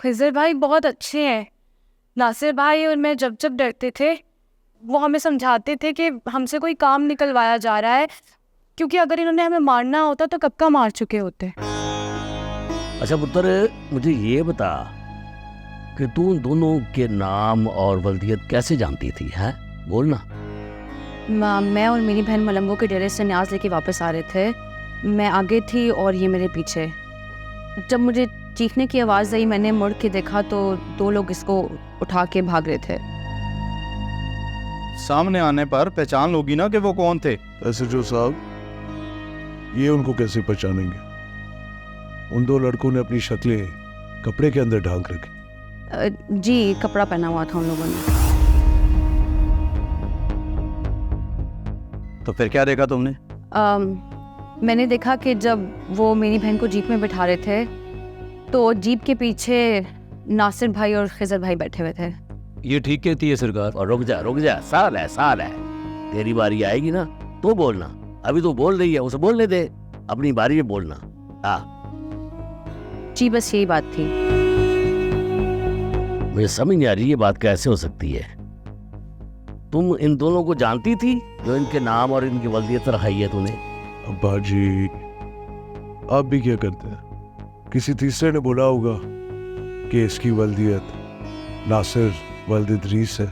खिज़र भाई बहुत अच्छे हैं। नासिर भाई और मैं जब जब डरते थे वो हमें समझाते थे कि हमसे कोई काम निकलवाया जा रहा है, क्योंकि अगर इन्होंने हमें मारना होता तो कब का मार चुके होते। अच्छा पुत्र, मुझे ये बता कि तू उन दोनों के नाम और वल्दियत कैसे जानती थी, है? बोलना। मैं और मेरी बहन मलंगो के डेरे से न्याज लेके वापस आ रहे थे। मैं आगे थी और ये मेरे पीछे। जब मुझे चीखने की आवाज़ आई, मैंने मुड़ के देखा तो 2 लोग इसको उठा के भाग रहे थे। सामने आने पर पहचान लोगी ना कि वो कौन थे? एसएचओ साहब, ये उनको कैसे पहचानेंगे? उन 2 लड़कों ने अपनी शक्लें कपड़े के अंदर ढांक रखी। जी, कपड़ा पहना हुआ था उन लोगों ने। तो फिर क्या देखा तुमने? मैंने देखा कि जब वो मेरी बहन को जीप में बिठा रहे थे तो जीप के पीछे नासिर भाई और खिज़र भाई बैठे हुए थे। ये ठीक कहती है सरकार। और रुक जा, साल है। तेरी बारी आएगी ना तो बोलना। अभी तो बोल रही है, उसे बोलने दे, अपनी बारी में बोलना। जी, बस यही बात थी। मुझे समझ नहीं आ रही ये बात कैसे हो सकती है। तुम इन दोनों को जानती थी जो इनके नाम और इनकी वल्दियत रखाई है तूने? अब्बा जी, आप भी क्या करते हैं? किसी तीसरे ने बोला होगा कि इसकी वल्दियत नासिर वल्द इदरीस है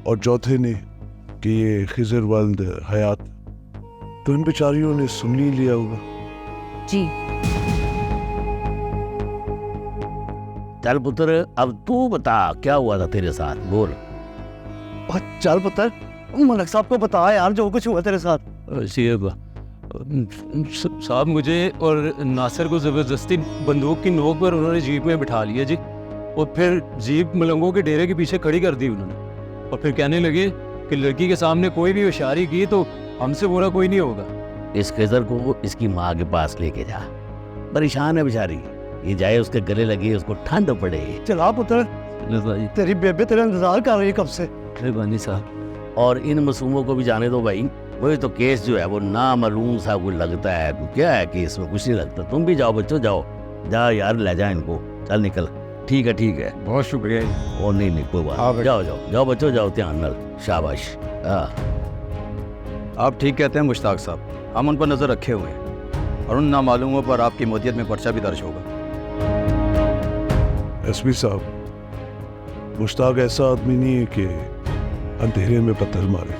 और चौथे ने कि ये खिज़र वल्द हयात। तो इन बेचारियों ने सुन ही लिया होगा। जी। चल पुत्र, अब तू बता क्या हुआ था तेरे साथ, बोल। चल पुत्र, मलक साहब को बता यार जो कुछ हुआ तेरे साथ। साहब, मुझे और नासिर को जबरदस्ती बंदूक की नोक पर उन्होंने जीप में बिठा लिया जी, और फिर जीप मलंगों के डेरे के पीछे खड़ी कर दी उन्होंने, और फिर कहने लगे कि लड़की के सामने कोई भी होशियारी की तो हमसे बुरा कोई नहीं होगा। इस खिज़र को इसकी माँ के पास लेके जा, परेशान है बेचारी, ये जाए उसके गले लगे, उसको ठंड पड़े। चला पुत्र, तेरी बेबे तेरा इंतजार कर रही है कब से। मेहरबानी साहब। और इन मासूमों को भी जाने दो भाई। वही तो केस जो है वो नामालूम सा कुछ लगता है। क्या है केस में? कुछ नहीं लगता। तुम भी जाओ बच्चों, जा यार, ले जा इनको। चल निकल। ठीक है। बहुत शुक्रिया। और नहीं कोई बात। जाओ बच्चों, जाओ, ध्यान नाल। शाबाश। आप ठीक कहते हैं मुश्ताक साहब, हम उन पर नजर रखे हुए हैं और उन नामालूमों पर आपकी मोदियत में पर्चा भी दर्ज होगा। एसपी साहब, मुश्ताक ऐसा आदमी नहीं है कि अंधेरे में पत्थर मारे।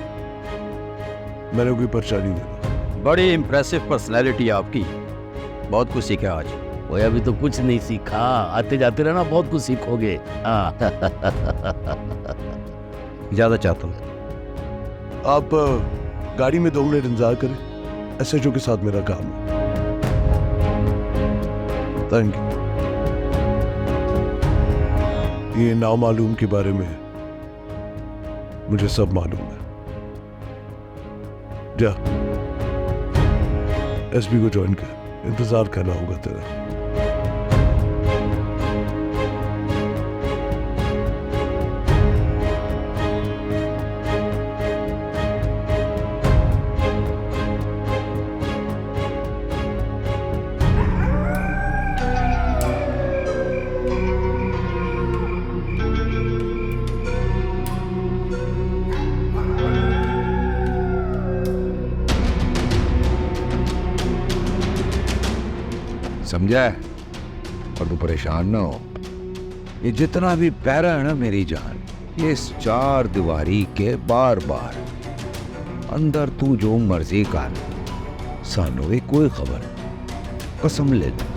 मैंने कोई पर्चा नहीं देना। बड़ी इम्प्रेसिव पर्सनैलिटी आपकी, बहुत कुछ सीखा आज। वो अभी तो कुछ नहीं सीखा, आते जाते रहना, बहुत कुछ सीखोगे। ज्यादा चाहता हूँ। आप गाड़ी में 2 मिनट इंतजार करें, एसएचओ के साथ मेरा काम है। Thank you. ये नामालूम के बारे में मुझे सब मालूम है। जा, एसपी को ज्वाइन कर, इंतजार करना होगा तेरा। समझा है? और तू परेशान ना हो। ये जितना भी पैरा है ना मेरी जान, ये इस 4 दीवारी के बार बार अंदर तू जो मर्जी कर, सानू भी कोई खबर, कसम ले ले।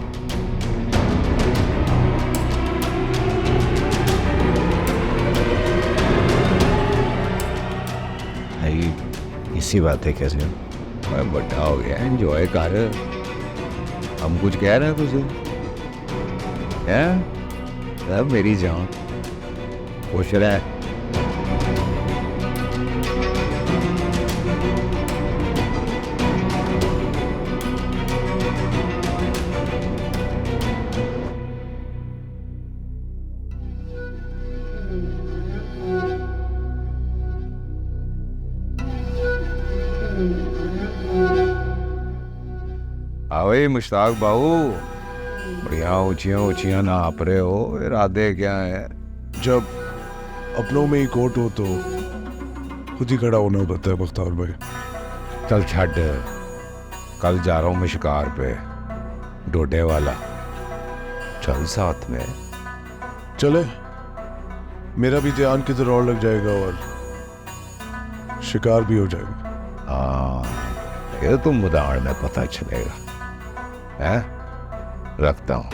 इसी बात है, कैसे मैं बड़ा हो गया, एंजॉय कर। हम कुछ कह रहे हैं तुझे? हैं? मेरी जान, खुश रह। आओ मुश्ताक बाबू, बढ़िया ऊंचियां ऊंचियां नाप रहे हो, इरादे क्या है? जब अपनों में ही कोट हो तो खुद ही खड़ा होना पड़ता है मुख्तार भाई। चल छड़, कल जा रहा हूँ मैं शिकार पे, डोडे वाला, चल साथ में। चले, मेरा भी ध्यान किधर और लग जाएगा और शिकार भी हो जाएगा। हाँ, ये तो मुदाड़ में पता चलेगा। है, रखता हूँ।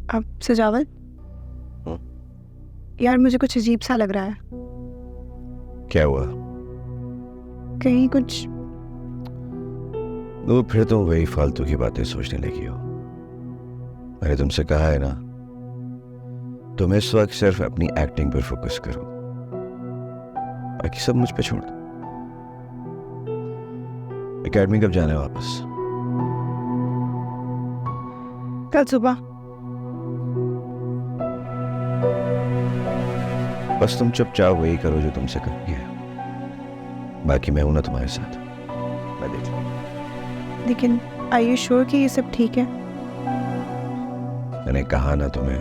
अब सजावल, यार मुझे कुछ अजीब सा लग रहा है। क्या हुआ? कहीं कुछ तो फिर तुम वही फालतू की बातें सोचने लगी हो। मैंने तुमसे कहा है ना, तुम इस वक्त सिर्फ अपनी एक्टिंग पर फोकस करो, बाकी सब मुझ पे छोड़ दो। एकेडमी कब जाना है वापस? कल सुबह। बस तुम चुपचाप वही करो जो तुमसे करनी है, बाकी मैं हूं ना तुम्हारे साथ, मैं देख लूंगा। लेकिन आर यू श्योर कि ये सब ठीक है? मैंने कहा ना तुम्हें,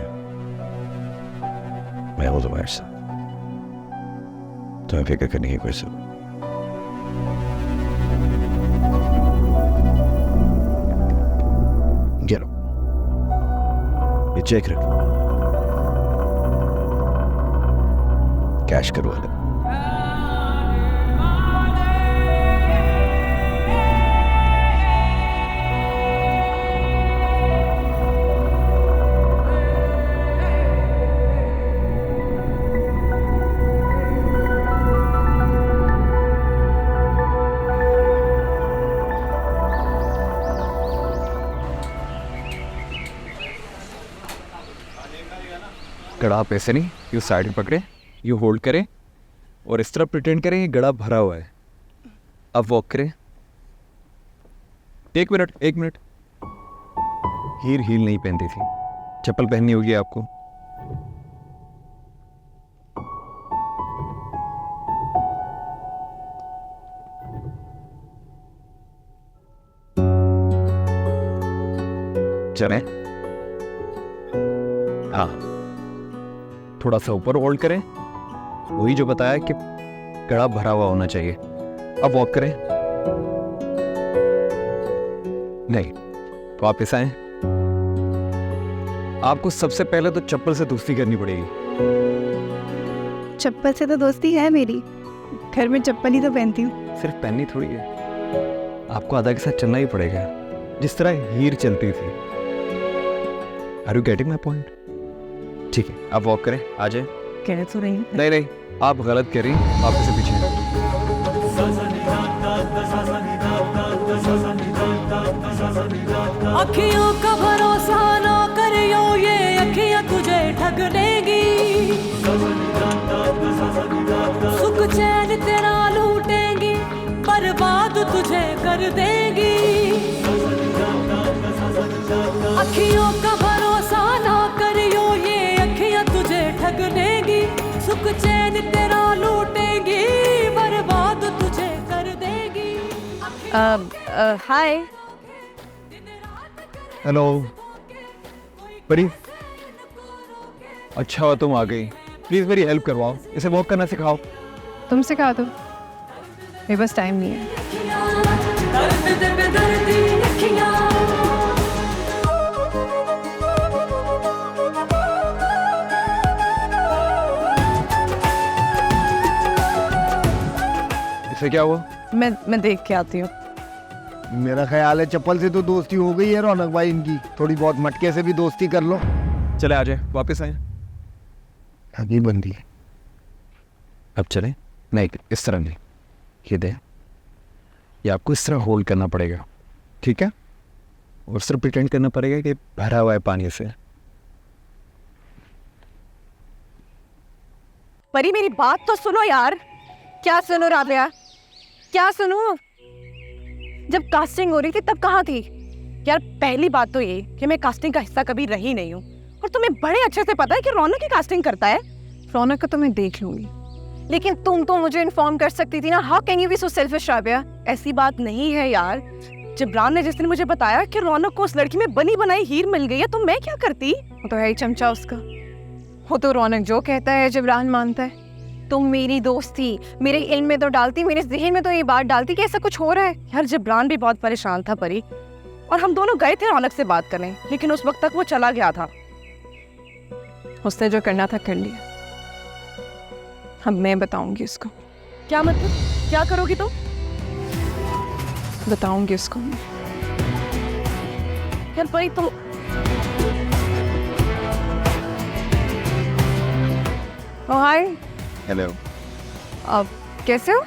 मैं हूं तुम्हारे साथ, तुम्हें फिक्र करने की कोई जरूरत नहीं। गिरो, ये चेक रखो, कैश करवा लो। गड़ा आप ऐसे नहीं, यू साइड में पकड़े, यू होल्ड करें और इस तरह प्रिटेंड करें ये गड़ा भरा हुआ है। अब वॉक करें। एक मिनट। हील नहीं पहनती थी, चप्पल पहननी होगी आपको। चलें? हाँ, थोड़ा सा ऊपर होल्ड करें, वही जो बताया कि गड़ा भरा हुआ होना चाहिए। अब वॉक करें। नहीं, वापस आए। आपको सबसे पहले तो चप्पल से दोस्ती करनी पड़ेगी। चप्पल से तो दोस्ती है मेरी, घर में चप्पल ही तो पहनती हूँ। सिर्फ पहननी थोड़ी है, आपको आधा के साथ चलना ही पड़ेगा, जिस तरह हीर चलती थी। Are you getting my point? ठीक है, आप वॉक करें, आ जाए। कह तो रही हूँ। नहीं, आप गलत कह रही हैं, आप इसे पीछे। अखियों का भरोसा ना करियो, ये अखियां तुझे ठग देंगी। सुख चैन तेरा लूटेंगी, बर्बाद तुझे कर देंगी। अखियों का भरोसा ना करियो, ये अखियां तुझे ठग देंगी। सुख चैन तेरा लूटेंगी, बर्बाद तुझे कर देंगी। हाय। हेलो परी, अच्छा हुआ तुम आ गई। प्लीज मेरी हेल्प करवाओ, इसे वॉक करना सिखाओ। तुम सिखा दो, मेरे पास टाइम नहीं है। दर्द दे बेदर्दी अखियां। इसे क्या हुआ? मैं देख के आती हूँ। मेरा ख्याल है चप्पल से तो दोस्ती हो गई है रौनक भाई इनकी, थोड़ी बहुत मटके से भी दोस्ती कर लो। चले आ जाए, वापस आए। अभी बंदी है। अब चले? नहीं, इस तरह नहीं, ये दे, ये आपको इस तरह होल्ड करना पड़ेगा, ठीक है? और सिर्फ प्रिटेंड करना पड़ेगा कि भरा हुआ है पानी से। परी मेरी बात तो सुनो यार। क्या सुनो राबिया, क्या सुनो? जब कास्टिंग हो रही थी तब कहाँ थी? यार पहली बात तो ये कि मैं कास्टिंग का हिस्सा कभी रही नहीं हूँ, और तुम्हें बड़े अच्छे से पता है कि रौनक ही कास्टिंग करता है। रौनक को तो मैं देख लूंगी, लेकिन तुम तो मुझे इन्फॉर्म कर सकती थी ना। How can you be so selfish Rabia? ऐसी बात नहीं है यार। जिब्रान ने जिस दिन मुझे बताया कि रौनक को उस लड़की में बनी बनाई हीर मिल गई है, तो मैं क्या करती? वो तो है ही चमचा उसका। वो तो रौनक जो कहता है जिब्रान मानता है। तुम मेरी दोस्त थी, मेरे इल्म में तो डालती, मेरे ज़हन में तो ये बात डालती कि ऐसा कुछ हो रहा है। यार जिब्रान भी बहुत परेशान था परी, और हम दोनों गए थे रौनक से बात करने, लेकिन उस वक्त तक वो चला गया था। उसने जो करना था कर लिया। अब मैं बताऊंगी उसको। क्या मतलब? क्या करोगी तुम? बताऊंगी उसको। यार परी तुम हाय। हेलो। अब कैसे हो?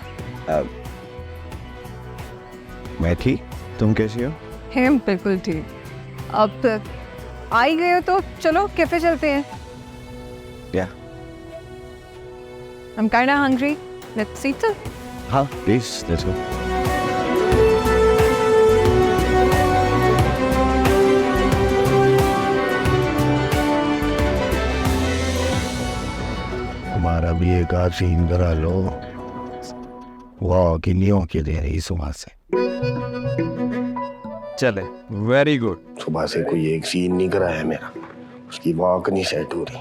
मैं ठीक, तुम कैसी हो? हम बिल्कुल ठीक। अब आ ही गए हो तो चलो कैफे चलते हैं। या I'm kinda hungry. Let's eat it. हाँ प्लीज लेट्स गो। हमारा भी एक आध सीन करा लो। वाह कितनी औके दे रही सुबह से। चले, वेरी गुड। सुबह से कोई एक सीन नहीं कराया मेरा, उसकी वॉक नहीं सेट हो रही।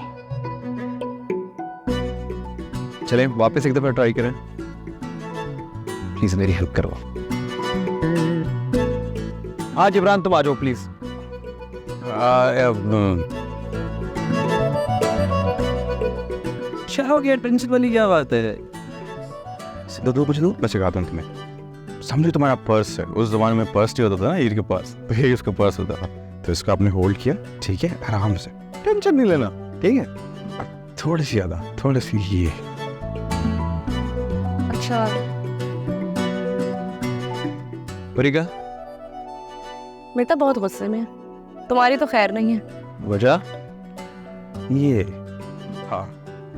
चलें वापस एक दफा ट्राई करें। प्लीज मेरी हेल्प करो। हाँ जिब्रान तुम आ जाओ प्लीज। क्या हो गया? टेंशन वाली क्या बात है? सीधा दो पूछ दो, मैं सिखाता हूँ तुम्हें। समझो तुम्हारा पर्स है, उस जमाने में पर्स नहीं होता था ना, हीर के पास, तो ये उसका पर्स होता था। तो इसको आपने होल्ड किया, ठीक है, आराम से, टेंशन नहीं लेना, ठीक है। थोड़ी सी ज्यादा, थोड़ी सी ये। अच्छा परीगा मैं तो बहुत गुस्से में है। तुम्हारी तो खैर नहीं है। वजह ये। हाँ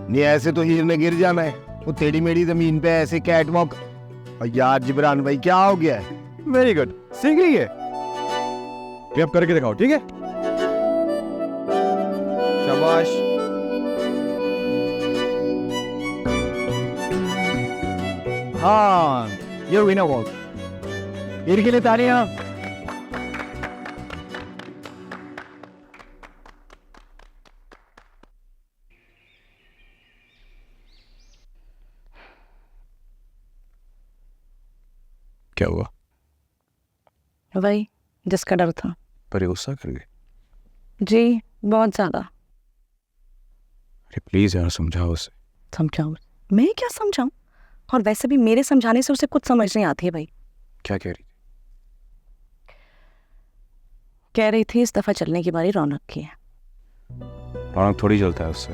नहीं ऐसे तो हीर ने गिर जाना है, वो टेढ़ी मेढ़ी जमीन पे ऐसे कैट वॉक। यार जिब्रान भाई क्या हो गया है? वेरी गुड, सीख रही है। ये अब करके दिखाओ, ठीक है? शाबाश। हाँ ये विनर वॉक। हीर के लिए तालियां। क्या हुआ? वही जिसका डर था। पर गुस्सा कर गई? जी बहुत ज़्यादा। अरे प्लीज यार समझाओ उसे। समझाऊँ? मैं क्या समझाऊँ? और वैसे भी मेरे समझाने से उसे कुछ समझ नहीं आती है भाई। क्या कह रही थी? कह रही थी इस दफ़ा चलने की बारी रौनक की है। रौनक थोड़ी जलता है उससे,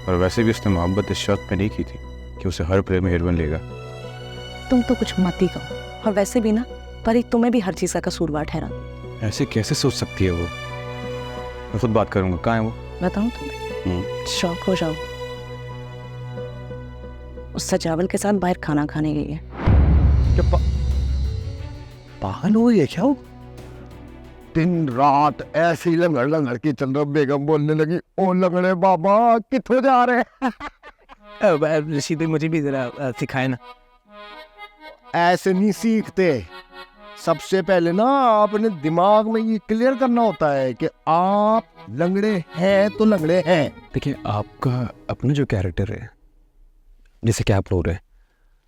और वैसे भी उसने मोहब्बत इस शर्त पे नहीं की थी कि उसे हर प्ले में हेरवन लेगा। तुम तो कुछ मत ही कहो, और वैसे भी ना परी तुम्हें भी हर चीज़ का कसूरवार ठहरा। ऐसे कैसे सोच सकती है वो? मैं खुद बात करूंगा। कहाँ है वो? बताऊँ तुम्हें? शौक हो जाओ, उस सजावल के साथ बाहर खाना खाने गई है। क्या पागल हो गई है क्या वो? दिन रात ऐसे ही लंगड़ लंगड़ के चंद्र बेगम बोलने लगी, ओ लंगड़े बाबा कितने जा रहे हैं? रशीद मुझे भी जरा सिखाए ना। ऐसे नहीं सीखते। सबसे पहले ना अपने दिमाग में ये क्लियर करना होता है कि आप लंगड़े हैं तो लंगड़े हैं। देखिए आपका अपना जो कैरेक्टर है, जैसे कि आप लोग रहे,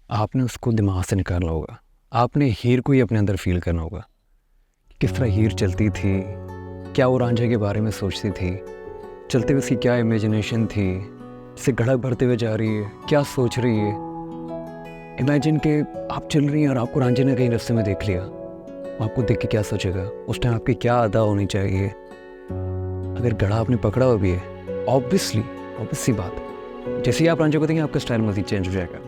आपने उसको दिमाग से निकालना होगा। आपने हीर को ही अपने अंदर फील करना होगा। किस तरह हीर चलती थी, क्या वो रांझे के बारे में सोचती थी, चलते हुए उसकी क्या इमेजिनेशन थी, जैसे घड़ा भरते हुए जा रही है, क्या सोच रही है। इमेजिन के आप चल रही हैं और आपको रांझे ने कहीं रास्ते में देख लिया, आपको देख के क्या सोचेगा? उस टाइम आपकी क्या अदा होनी चाहिए? अगर घड़ा आपने पकड़ा हुआ भी है, ऑब्वियसली बात, जैसे ही आप रांझे को देंगे आपका स्टाइल मजीद चेंज हो जाएगा।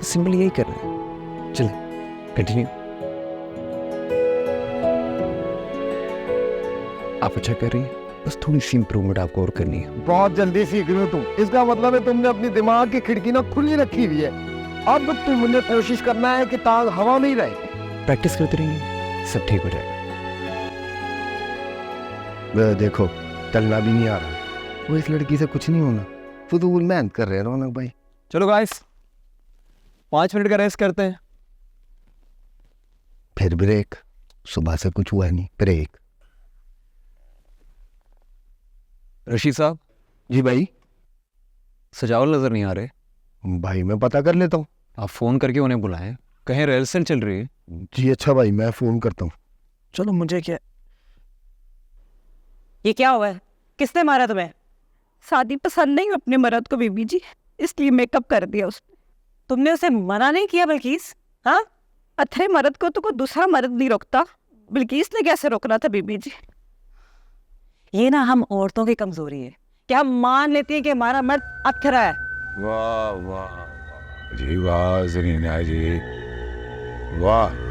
सिंपल यही करना है। चलिए कंटिन्यू। आप अच्छा कर रही हैं, बस थोड़ी सी इम्प्रूवमेंट आपको और करनी है। बहुत जल्दी सीख रहे हो तुम, इसका मतलब है तुमने अपनी दिमाग की खिड़की ना खुली रखी हुई है। अब तुमने कोशिश करना है कि तांग हवा में ही रहे। प्रैक्टिस करते रहेंगे, सब ठीक हो जाएगा। देखो चलना भी नहीं आ रहा, वो इस लड़की से कुछ नहीं होना, फुजूल मेहनत कर रहे हैं रौनक भाई। चलो गाइस 5 मिनट का रेस्ट करते हैं। फिर ब्रेक, सुबह से कुछ हुआ नहीं, ब्रेक। रशीद साहब जी भाई। सजावल नजर नहीं आ रहे। भाई मैं पता कर लेता हूँ। आप फोन करके उन्हें बुलाएं, कहीं रिहर्सल चल रही है। जी अच्छा भाई, मैं फोन करता हूँ। चलो मुझे क्या, ये क्या हुआ है? किसने मारा तुम्हें? शादी पसंद नहीं अपने मर्द को बीबी जी, इसलिए मेकअप कर दिया उसने। तुमने उसे मना नहीं किया बिल्किस? हाँ, अथरे मर्द को तो कोई दूसरा मर्द नहीं रोकता, बिल्किस ने कैसे रोकना था बीबी जी? ये ना हम औरतों की कमजोरी है कि हम मान लेती हैं कि हमारा मर्द अथरा है। वाह वाह जी, वाह जरीना जी, वाह।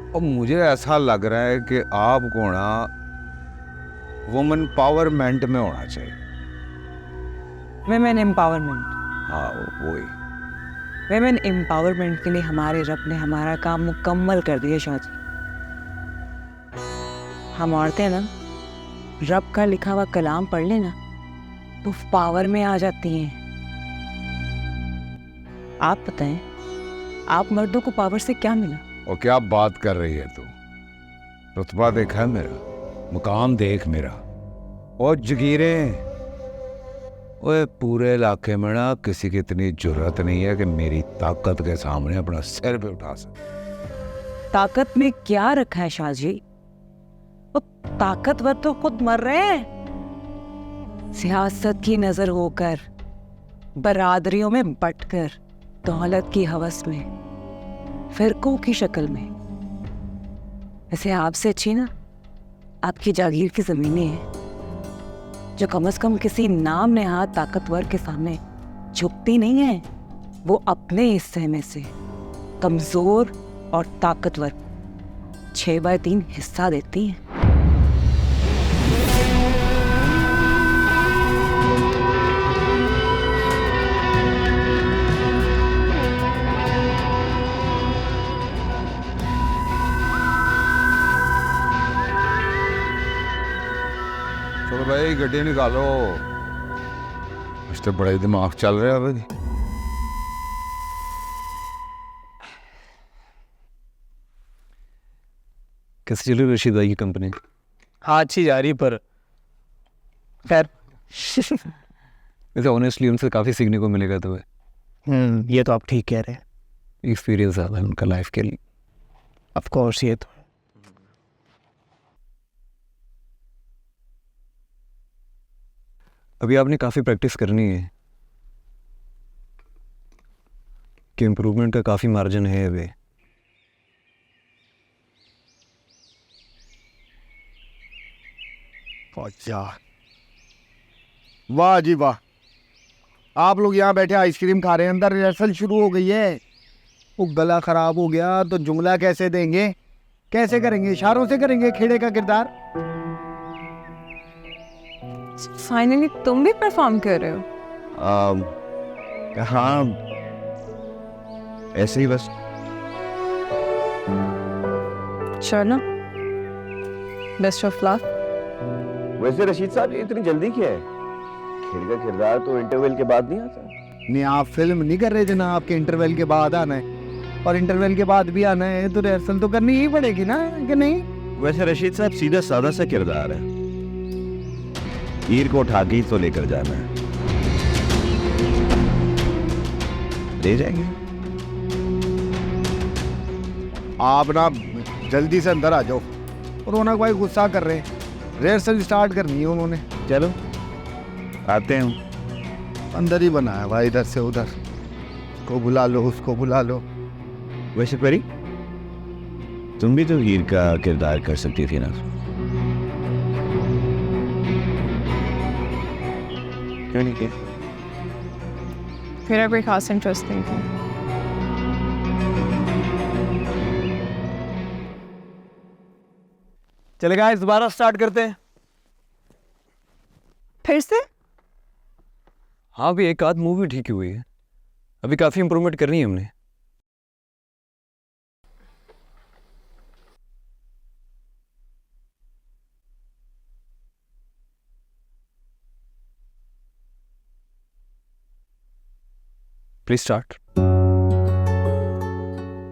और मुझे ऐसा लग रहा है कि आपको ना वुमेन पावरमेंट में होना चाहिए। विमेन एम्पावरमेंट, हाँ वही। विमेन एम्पावरमेंट के लिए हमारे रब ने हमारा काम मुकम्मल कर दिया शाहजी। हम औरतें ना रब का लिखा हुआ कलाम पढ़ लेना तो पावर में आ जाती हैं। आप बताएं, आप मर्दों को पावर से क्या मिला? और क्या बात कर रही है तू? रुतबा देखा है मेरा, मुकाम देख मेरा, और जगीरें। ओए पूरे इलाके में ना किसी की इतनी जुर्रत नहीं है कि मेरी ताकत के सामने अपना सिर पे उठा सके। ताकत में क्या रखा है शाहजी? वो ताकतवर तो खुद मर रहे हैं। सियासत की नजर होकर, बरादरियों में बंटकर, दौलत की हवस में, फिरकों की शक्ल में। वैसे आपसे अच्छी ना आपकी जागीर की जमीनें हैं, जो कम से कम किसी नाम नेहाद ताकतवर के सामने झुकती नहीं है। वो अपने हिस्से में से कमजोर और ताकतवर 6/3 हिस्सा देती हैं। चलो भाई गड्डी निकालो, इस तो बड़ा ही दिमाग चल रहा है अभी। कैसे चल रही रशीद भाई की कंपनी? हाँ अच्छी जा रही, पर खैर वैसे ऑनेस्टली उनसे काफ़ी सीखने को मिलेगा तुम्हें। ये तो आप ठीक कह रहे हैं। एक्सपीरियंस ज़्यादा है उनका लाइफ के लिए। ऑफ कोर्स, ये तो अभी आपने काफ़ी प्रैक्टिस करनी है कि इम्प्रूवमेंट का काफ़ी मार्जिन है अभी। अच्छा, वाह जी वाह। आप लोग यहाँ बैठे आइसक्रीम खा रहे हैं, अंदर रिहर्सल शुरू हो गई है। वो गला खराब हो गया तो जुमला कैसे देंगे, कैसे करेंगे? इशारों से करेंगे खेड़े का किरदार। फाइनली तुम भी परफॉर्म कर रहे हो? हाँ ऐसे ही बस। चलो, बेस्ट ऑफ लक। वैसे रशीद साहब ये इतनी जल्दी क्या है? खेल का किरदार तो इंटरवल के बाद नहीं आता। नहीं, आप फिल्म नहीं कर रहे जनाब, आपके इंटरवल के बाद आना है, और इंटरवल के बाद भी आना है तो रिहर्सल तो करनी ही पड़ेगी ना, कि नहीं? वैसे रशीद साहब सीधा सादा सा किरदार है, हीर को उठा के ही तो लेकर जाना है। ले जाएंगे। आप ना जल्दी से अंदर आ जाओ। रौनक भाई गुस्सा कर रहे हैं, रिहर्सल स्टार्ट करनी है उन्होंने। चलो आते हैं। अंदर ही बनाया हुआ, इधर से उधर, को बुला लो, उसको बुला लो। वैसे परी, तुम भी तो हीर का किरदार कर सकती थी ना? क्यों नहीं किया? फिर कोई खास इंटरेस्ट नहीं था। चलेगा, इस दोबारा स्टार्ट करते हैं। फिर से? हाँ, अभी एक आध मूवी ठीक हुई है, अभी काफ़ी इम्प्रूवमेंट करनी है हमने। Please start.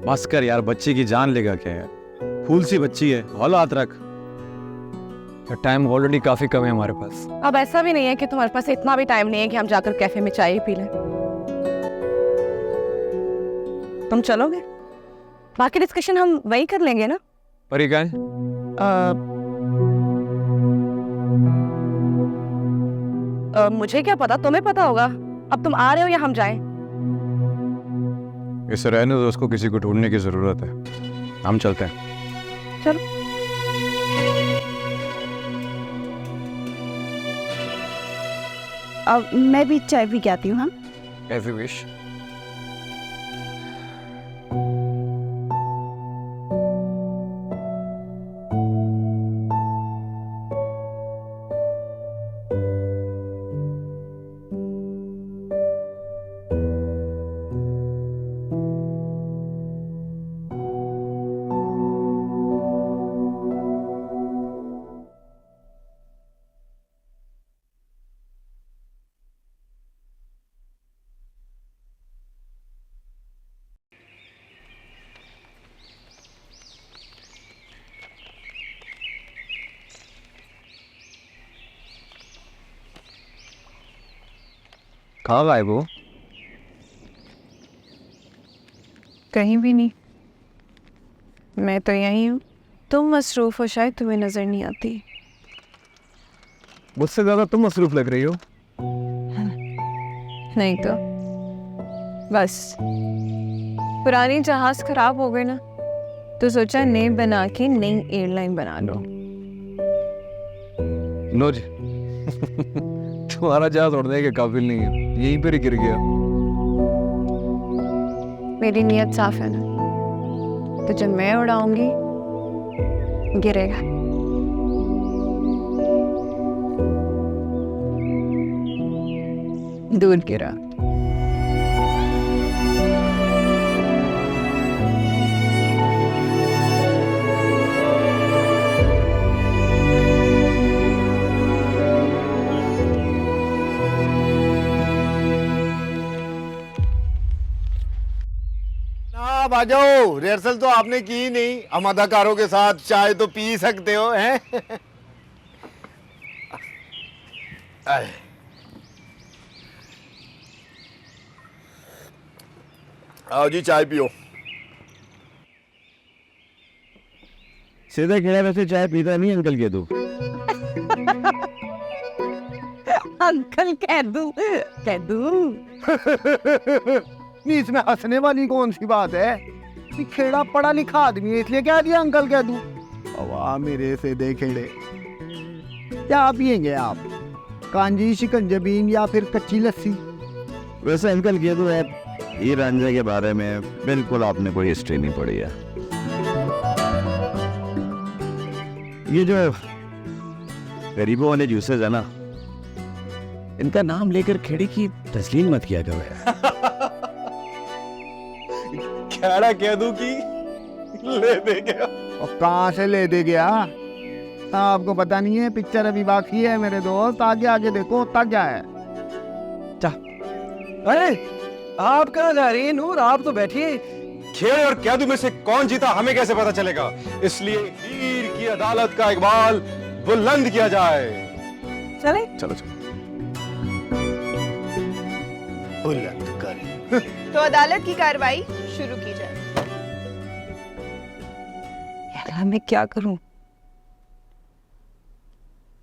बस कर यार, बच्चे की जान लेगा क्या यार, फूल सी बच्ची है, औलाद रख। टाइम ऑलरेडी काफ़ी कम है हमारे पास। अब ऐसा भी नहीं है कि तुम्हारे पास इतना भी टाइम नहीं है कि हम जाकर कैफे में चाय ही पी लें। तुम चलोगे? बाकी डिस्कशन हम वही कर लेंगे ना। पर ये क्या है? मुझे क्या पता, तुम्हें पता होगा। अब तुम आ रहे हो या हम जाएं? इसे रहने दो, उसको किसी को ढूंढने की जरूरत है, हम चलते हैं। चलो। अब मैं भी चाय पी के आती हूँ। हाँ, एज यू विश। कहाँ गायब हो? कहीं भी नहीं, मैं तो यहीं हूँ। तुम मसरूफ हो, शायद तुम्हें नजर नहीं आती। मुझसे ज़्यादा तुम मसरूफ लग रही हो। नहीं तो बस पुरानी जहाज खराब हो गई ना, तो सोचा नई बना के नई एयरलाइन बना लो। नो जी तुम्हारा जहाज उड़ने के काबिल नहीं है, यहीं पर ही गिर गया। मेरी नीयत साफ है ना, तो जब मैं उड़ाऊंगी गिरेगा। दूर गिरा। आप आ जाओ, रिहर्सल तो आपने की ही नहीं। हम अदाकारों के साथ चाय तो पी सकते हो हैं? आए। आओ जी, चाय पियो। सीधे खड़े वैसे चाय पीता नहीं अंकल के तू। अंकल कह दूं? नहीं, इसमें हंसने वाली कौन सी बात है? कि खेड़ा पढ़ा लिखा आदमी है, इसलिए कह दिया अंकल कह दूं। वाह मेरे से दे खेड़े। क्या पियेंगे आप? कांजी, शिकंजबीन या फिर कच्ची लस्सी? वैसे अंकल के तो है हीर रांझा के बारे में बिल्कुल आपने कोई हिस्ट्री नहीं पढ़ी है। ये जो गरीबों वाले जूसेस है ना, इनका नाम लेकर खेड़ी की तस्लीम मत किया करो। खेड़ा कह दूं कि ले दे गया। और कहाँ से ले दे गया? आपको पता नहीं है, पिक्चर अभी बाकी है मेरे दोस्त, आगे आगे देखो तक क्या है। अरे आप कहाँ जा रही है नूर? आप तो बैठिए। खेड़ और कैदू में से कौन जीता हमें कैसे पता चलेगा, इसलिए हीर की अदालत का इकबाल बुलंद किया जाए। चले? चलो चलो। बुलंद कर। तो अदालत की कार्रवाई शुरू की जाए। यार मैं क्या करूं?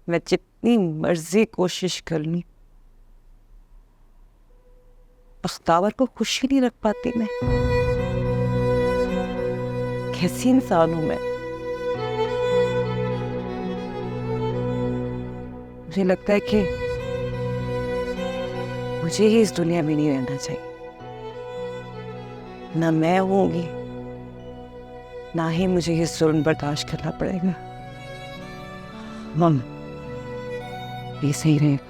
मैं जितनी मर्जी कोशिश कर लूं, बख्तावर को खुश ही नहीं रख पाती मैं। कैसी इंसान हूं मैं? मुझे लगता है कि मुझे ही इस दुनिया में नहीं रहना चाहिए। ना मैं होंगी, ना ही मुझे ये जुल्म बर्दाश्त करना पड़ेगा। मम ये सही रहेगा,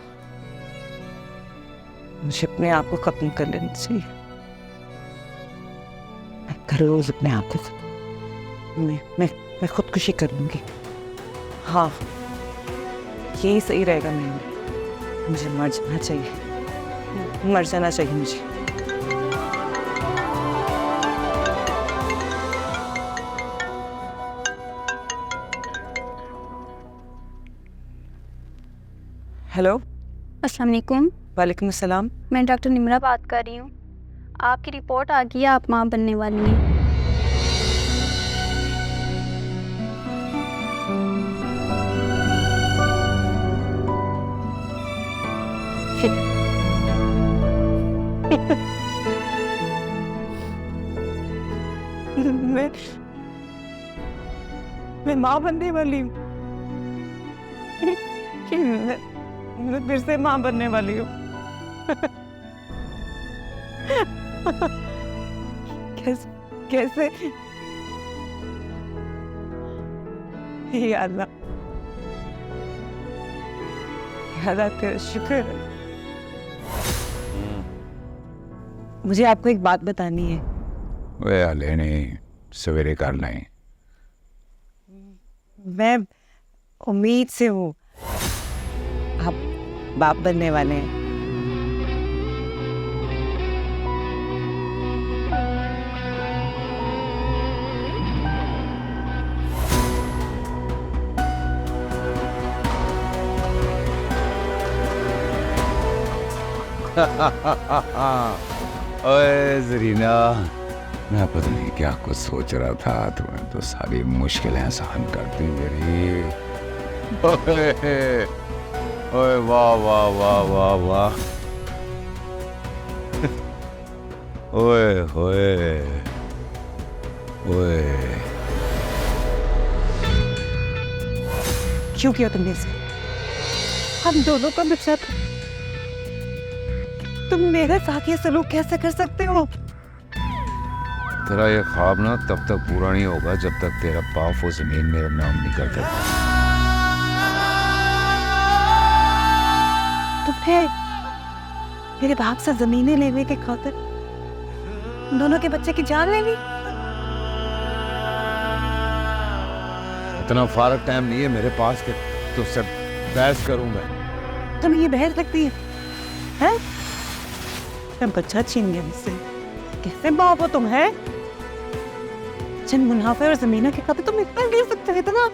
मुझे अपने आप को खत्म कर लेना चाहिए। मैं हर रोज अपने आप को मैं खुदकुशी कर लूंगी। हाँ यही सही रहेगा मेरे लिए। मुझे मर जाना चाहिए, मर जाना चाहिए मुझे। हेलो, अस्सलाम वालेकुम। वालेकुम अस्सलाम। मैं डॉक्टर निम्रा बात कर रही हूँ। आपकी रिपोर्ट आ गई है, आप माँ बनने वाली हैं। मैं माँ बनने वाली हूँ। मैं फिर से माँ बनने वाली हूँ। कैसे या अल्लाह, तेरा शुक्र है। मुझे आपको एक बात बतानी है। वे हले नहीं, सवेरे कर लें। मैं उम्मीद से हूँ आप बाप बनने वाले हैं। ओए जरीना, मैं पता नहीं क्या कुछ सोच रहा था, तुम्हें तो सारी मुश्किलें आसान कर दी मेरी। ओए वाह वाह वाह वाह वाह। ओए होए ओए, क्यों किया तुमने इसको? हम दोनों का बच्चा था, तुम मेरे साथ ये सलूक कैसे कर सकते हो? तेरा ये ख्वाब ना तब तक पूरा नहीं होगा जब तक तेरा पाँव वो जमीन मेरा नाम नहीं कर देता। तुम्हें मेरे बाप से जमीनें लेने के खातिर दोनों के बच्चे की जान लेनी? इतना फारग टाइम नहीं है मेरे पास कि तुझसे बहस करूंगा। तुम्हें ये बहस लगती है, हैं? मैं बच्चा छीन गया मुझसे, कैसे बाप हो तुम, है? जिन मुनाफे और जमीनों के खातिर तुम इतना ले सकते हो, इतना?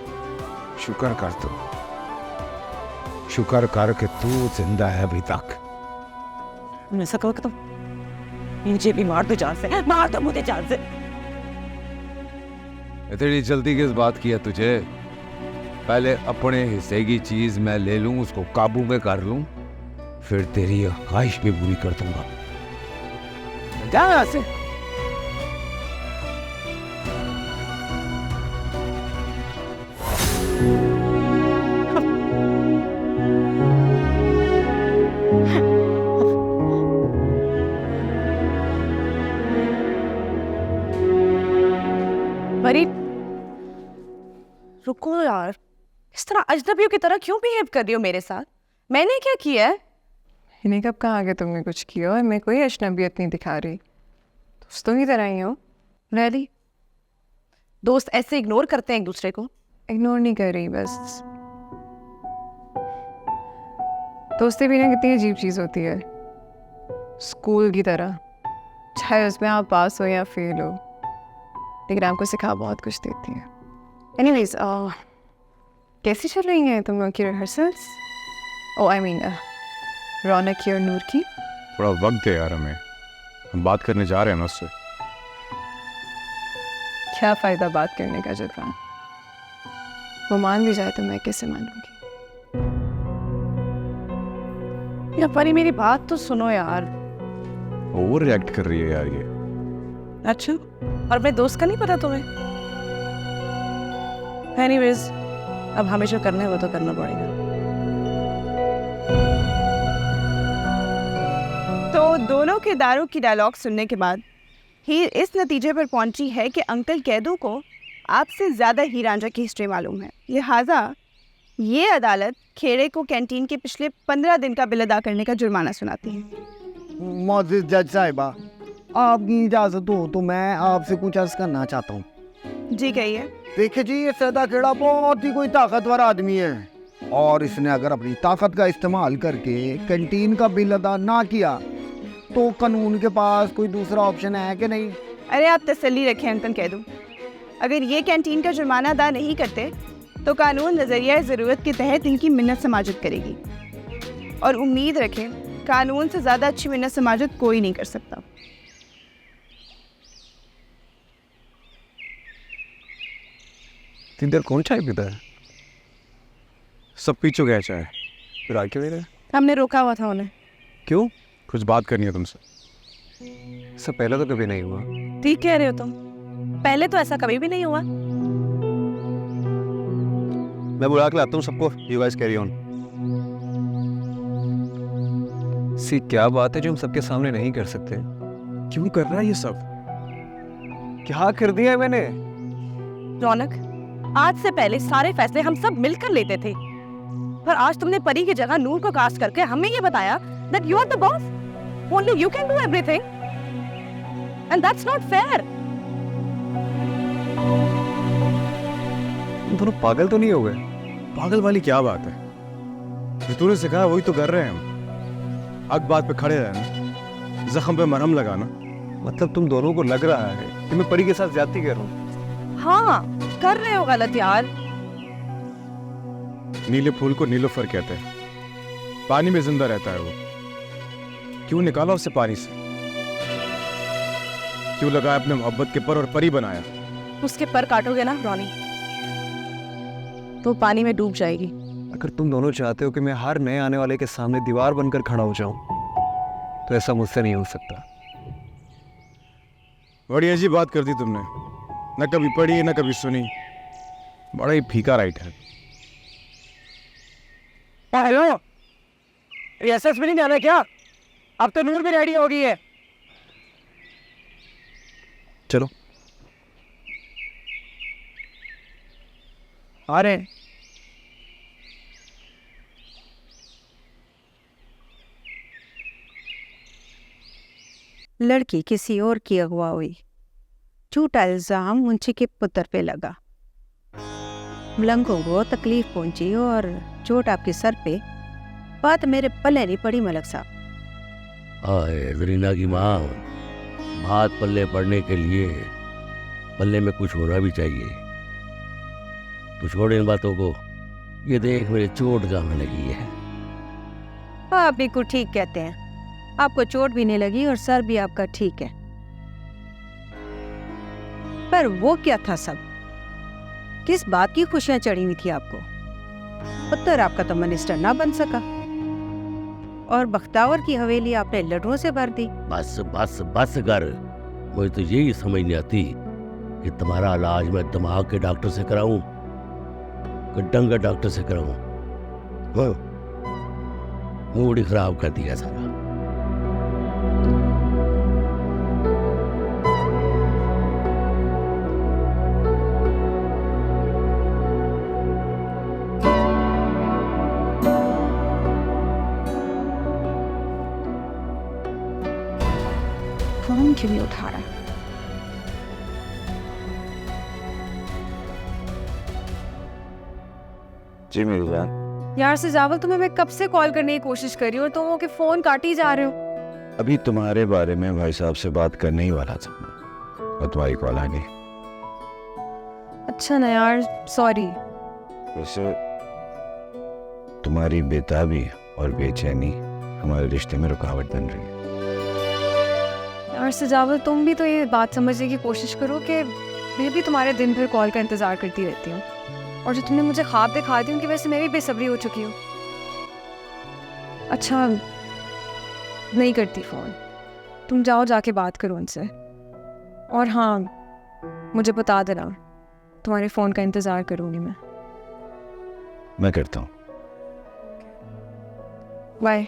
शुक्र कर तू, शुक्र कर कि तू जिंदा है अभी तक। तुम ऐसा कहो कि तुम मुझे भी मार दो जान से, मार दो मुझे जान से। इतनी जल्दी किस बात की है तुझे? पहले अपने हिस्से की चीज मैं ले लूं, उसको काबू में कर लूं, फिर तेरी ख्वाहिश भी पूरी कर दूंगा। जा यहाँ से। फरीद, रुको यार, इस तरह अजनबियों की तरह क्यों बिहेव कर रही हो मेरे साथ? मैंने क्या किया है? इन्हें कब कहा कि तुमने कुछ किया और मैं कोई अजनबियत नहीं दिखा रही, दोस्तों की तरह ही हो। रैली, दोस्त ऐसे इग्नोर करते हैं एक दूसरे को? इग्नोर नहीं कर रही, बस दोस्ती भी ना कितनी अजीब चीज़ होती है, स्कूल की तरह, चाहे उसमें आप पास हो या फेल हो, लेकिन आपको सिखा बहुत कुछ देती है। एनीवेज, कैसी चल रही हैं तुम लोग की रिहर्सल्स? ओ आई मीन रौनक की और नूर की? थोड़ा वक्त है यार, हमें हम बात करने जा रहे हैं ना उससे। क्या फ़ायदा बात करने का जब वो मान भी जाए तो मैं कैसे मानूंगी? या परी मेरी बात तो सुनो यार। ओवर रिएक्ट कर रही है यार ये। अच्छा, और मेरे दोस्त का नहीं पता तुम्हें? एनीवेज, अब हमें जो करना है वो तो करना पड़ेगा। तो दोनों के दारों की डायलॉग सुनने के बाद हीर इस नतीजे पर पहुंची है कि अंकल कैदू को आपसे ज़्यादा हीर रांझा की हिस्ट्री मालूम है, लिहाजा ये अदालत खेड़े को कैंटीन के पिछले 15 दिन का बिल अदा करने का जुर्माना सुनाती है। मोअज़्ज़िज़ जज साहिबा, आपकी इजाज़त हो तो मैं आपसे कुछ अर्ज़ करना चाहता हूँ। जी कहिए। देखिए जी, ये सैदा खेड़ा बहुत ही कोई ताकतवर आदमी है और इसने अगर अपनी ताकत का इस्तेमाल करके कैंटीन का बिल अदा ना किया तो कानून के पास कोई दूसरा ऑप्शन है कि नहीं? अरे आप तसल्ली रखें अंकल, कह दूँ अगर ये कैंटीन का जुर्माना अदा नहीं करते तो कानून नज़रिया ज़रूरत के तहत इनकी मिन्नत समाजत करेगी। और उम्मीद रखें कानून से ज़्यादा अच्छी मिन्नत समाजत कोई नहीं कर सकता। इधर कौन चाय पीता है? सब पी चुके हैं चाय। फिर आके मेरे हमने रोका हुआ था उन्हें। क्यों? कुछ बात करनी है तुमसे। सब पहले तो कभी नहीं हुआ। ठीक कह रहे हो तुम, पहले तो ऐसा कभी भी नहीं हुआ। मैं बुला के लाता हूँ सबको, यू गाइस कैरी ऑन। सी क्या बात है जो हम सबके सामने नहीं कर सकते? क्यों कर रहा है ये सब? क्या कर दिया है मैंने? रौनक, आज से पहले सारे फैसले हम सब मिलकर लेते थे, पर आज तुमने परी की जगह नूर को कास्ट करके हमें ये बताया that you are the boss, only you can do everything, and that's not fair. तुम दोनों पागल तो नहीं हो गए? पागल वाली क्या बात है? जो तूने सिखाया वही तो कर रहे हैं हम। हक बात पे खड़े रहना, जख्म पे मरहम लगाना। मतलब तुम दोनों को लग रहा है कि मैं परी के साथ ज्यादती कर रहा हूँ? हाँ, कर रहे हो गलत यार। नीले फूल को नीलोफर कहते हैं, पानी में जिंदा रहता है वो। क्यों निकाला उसे पानी से? क्यों लगाया अपने मोहब्बत के पर और परी बनाया? उसके पर काटोगे ना रौनी तो पानी में डूब जाएगी। अगर तुम दोनों चाहते हो कि मैं हर नए आने वाले के सामने दीवार बनकर खड़ा हो जाऊं तो ऐसा मुझसे नहीं हो सकता। बड़ी अजीब बात कर दी तुमने, न कभी पढ़ी न कभी सुनी। बड़ा ही फीका राइट है। हेलो, रिहर्सल्स में नहीं जाना क्या? अब तो नूर भी रेडी हो गई है। चलो आ रहे हैं। लड़की किसी और की अगवा हुई, झूठा इल्जाम मुंशी के पुत्र पे लगा, मलंगों को तकलीफ पहुंची और चोट आपके सर पे। बात मेरे पल्ले नहीं पड़ी मलक साहब। आए जरीना की माँ, बात पल्ले पड़ने के लिए पल्ले में कुछ होना भी चाहिए। तू छोड़ इन बातों को, ये देख मेरे चोट कहाँ लगी है। आप बिल्कुल ठीक कहते हैं, आपको चोट भी नहीं लगी और सर भी आपका ठीक है। पर वो क्या था सब? किस बात की खुशियां चढ़ी हुई थी आपको? पुत्र आपका तो मिनिस्टर ना बन सका और बख्तावर की हवेली आपने लड्डुओं से भर दी। बस बस बस कर। मुझे तो यही समझ नहीं आती कि तुम्हारा इलाज मैं दिमाग के डॉक्टर से कराऊं कि डंगर डॉक्टर से कराऊं। हाँ, मूड ही खराब कर दिया सारा। फोन क्यों नहीं उठा रहा? जी मेरी जान। यार सजावल, तुम्हें मैं कब से कॉल करने की कोशिश कर रही हूँ और तुम वो के फोन काट ही जा रहे हो। अभी तुम्हारे बारे में भाई साहब से बात करने ही वाला था और तुम्हारी कॉल आ गई। अच्छा ना यार, सॉरी। वैसे तुम्हारी बेताबी और बेचैनी हमारे रिश्ते में रुकावट बन रही है। यार सजावल, तुम भी तो ये बात समझने की कोशिश करो कि मैं भी तुम्हारे दिन भर कॉल का इंतज़ार करती रहती हूँ और जो तुमने मुझे ख्वाब दिखा दी उनकी वजह से मैं भी बेसब्री हो चुकी हूँ। अच्छा, नहीं करती फ़ोन, तुम जाओ जाके बात करो उनसे। और हाँ, मुझे बता देना, तुम्हारे फ़ोन का इंतज़ार करूँगी मैं। मैं करता हूँ। बाय।